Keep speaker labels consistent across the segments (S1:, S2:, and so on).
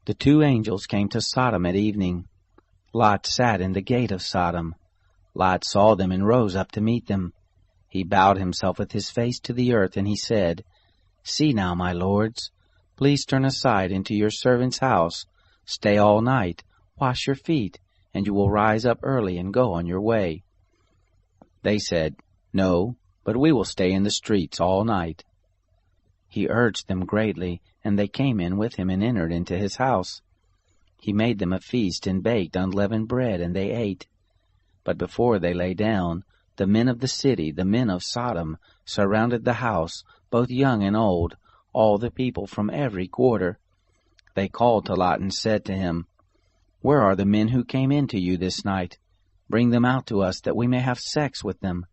S1: The two angels came to Sodom at evening. Lot sat in the gate of Sodom. Lot saw them and rose up to meet them. He bowed himself with his face to the earth, and he said, "See now, my lords, please turn aside into your servant's house. Stay all night, wash your feet, and you will rise up early and go on your way." They said, "No, but we will stay in the streets all night." He urged them greatly, and they came in with him and entered into his house. He made them a feast and baked unleavened bread, and they ate. But before they lay down, the men of the city, the men of Sodom, surrounded the house, both young and old, all the people from every quarter. They called to Lot and said to him, "Where are the men who came in to you this night? Bring them out to us, that we may have sex with them."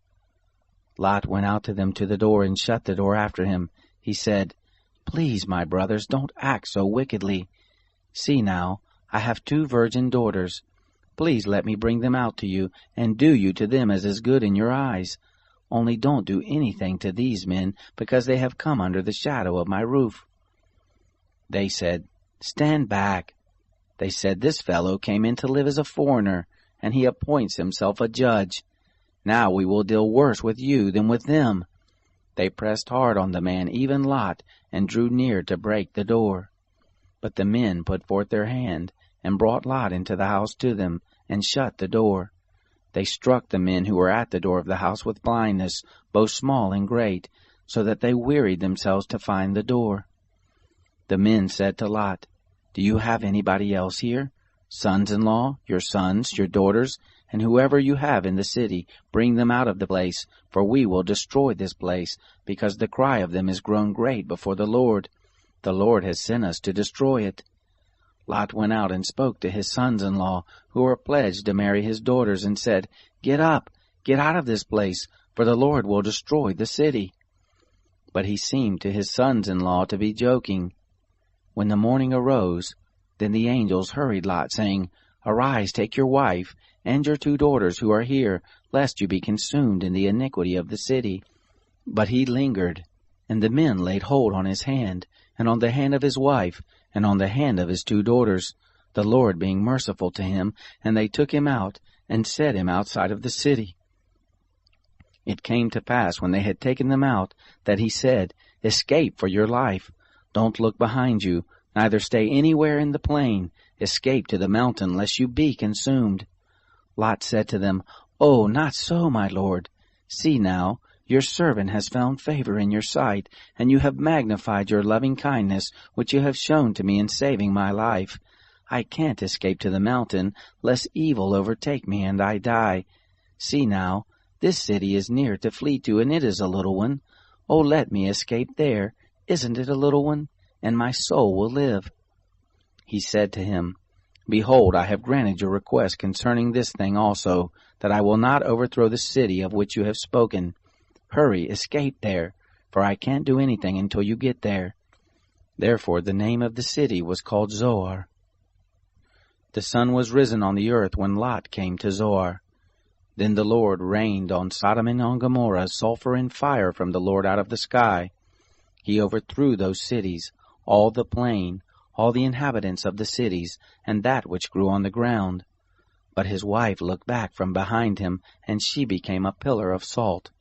S1: Lot went out to them to the door and shut the door after him. He said, "Please, my brothers, don't act so wickedly. See now, I have 2 virgin daughters. Please let me bring them out to you, and do you to them as is good in your eyes. Only don't do anything to these men, because they have come under the shadow of my roof." They said, "Stand back." They said, "This fellow came in to live as a foreigner, and he appoints himself a judge. Now we will deal worse with you than with them." They pressed hard on the man, even Lot, and drew near to break the door. But the men put forth their hand, and brought Lot into the house to them, and shut the door. They struck the men who were at the door of the house with blindness, both small and great, so that they wearied themselves to find the door. The men said to Lot, "Do you have anybody else here? Sons-in-law, your sons, your daughters, and whoever you have in the city, bring them out of the place, for we will destroy this place, because the cry of them is grown great before the Lord. The Lord has sent us to destroy it." Lot went out and spoke to his sons-in-law, who were pledged to marry his daughters, and said, "Get up, get out of this place, for the Lord will destroy the city." But he seemed to his sons-in-law to be joking. When the morning arose, then the angels hurried Lot, saying, "Arise, take your wife, and your 2 daughters who are here, lest you be consumed in the iniquity of the city." But he lingered, and the men laid hold on his hand, and on the hand of his wife, and on the hand of his 2 daughters, the Lord being merciful to him, and they took him out, and set him outside of the city. It came to pass, when they had taken them out, that he said, "Escape for your life. Don't look behind you, neither stay anywhere in the plain. Escape to the mountain, lest you be consumed." Lot said to them, "Oh, not so, my lord. See now, your servant has found favor in your sight, and you have magnified your loving kindness, which you have shown to me in saving my life. I can't escape to the mountain, lest evil overtake me and I die. See now, this city is near to flee to, and it is a little one. Oh, let me escape there. Isn't it a little one? And my soul will live." He said to him, "Behold, I have granted your request concerning this thing also, that I will not overthrow the city of which you have spoken. Hurry, escape there, for I can't do anything until you get there." Therefore the name of the city was called Zoar. The sun was risen on the earth when Lot came to Zoar. Then the Lord rained on Sodom and on Gomorrah sulfur and fire from the Lord out of the sky. He overthrew those cities, all the plain, all the inhabitants of the cities, and that which grew on the ground. But his wife looked back from behind him, and she became a pillar of salt.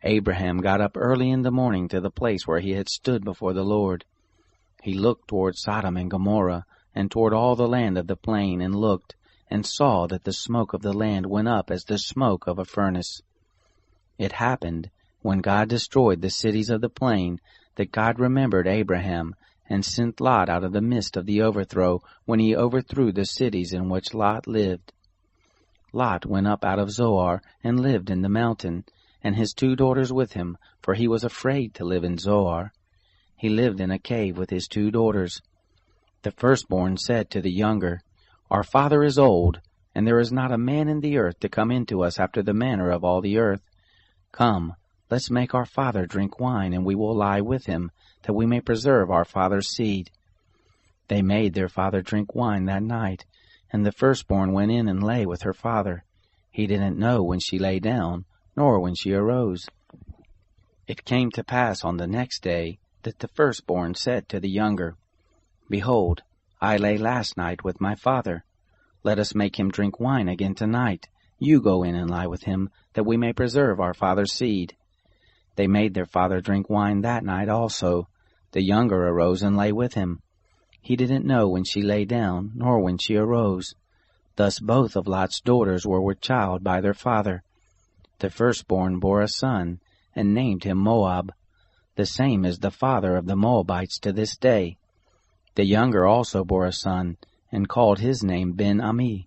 S1: Abraham got up early in the morning to the place where he had stood before the Lord. He looked toward Sodom and Gomorrah, and toward all the land of the plain, and looked, and saw that the smoke of the land went up as the smoke of a furnace. It happened, when God destroyed the cities of the plain, that God remembered Abraham, and sent Lot out of the midst of the overthrow, when he overthrew the cities in which Lot lived. Lot went up out of Zoar, and lived in the mountain, and his 2 daughters with him, for he was afraid to live in Zoar. He lived in a cave with his 2 daughters. The firstborn said to the younger, "Our father is old, and there is not a man in the earth to come into us after the manner of all the earth. Come, let's make our father drink wine, and we will lie with him, that we may preserve our father's seed." They made their father drink wine that night, and the firstborn went in and lay with her father. He didn't know when she lay down, nor when she arose. It came to pass on the next day that the firstborn said to the younger, "Behold, I lay last night with my father. Let us make him drink wine again tonight. You go in and lie with him, that we may preserve our father's seed. They made their father drink wine that night also. The younger arose and lay with him. He didn't know when she lay down, nor when she arose. Thus both of Lot's daughters were with child by their father. The firstborn bore a son, and named him Moab. The same is the father of the Moabites to this day. The younger also bore a son, and called his name Ben-Ammi.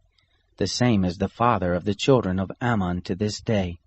S1: The same is the father of the children of Ammon to this day.